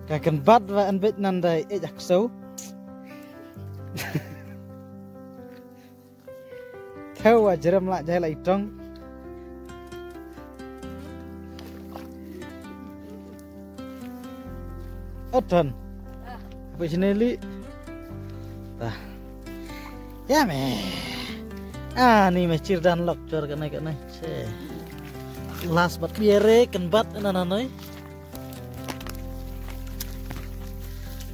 Kakan bat wa an bet nandai jak so. Theo jeram lak jai lai tong. Odon. Apa sini li? Tah. Ya me. Ni mecir dan lok cor kanai. Las bat biere kan bat nananoi.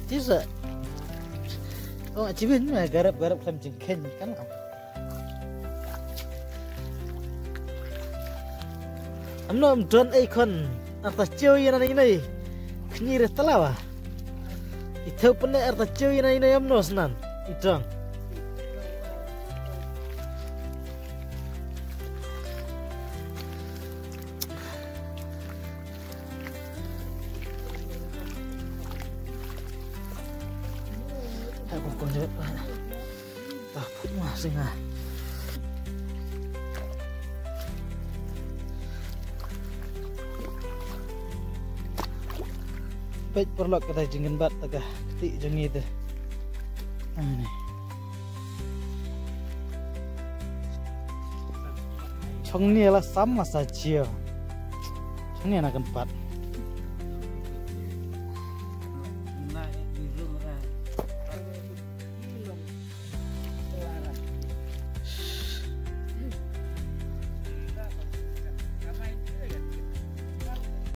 Tisa. Oh, cibin mah garap-garap sam jengken kan. Amno don kon arta cewi na ini. Knyir talawa. Itu pun arta cewi na ini amno senan. Itong. Aku konjot takut masing ah. Baik perlu kita jengin bat tegah ketik jengi itu. Ini. Chong ni lah sama saja. Chong ni nak bat.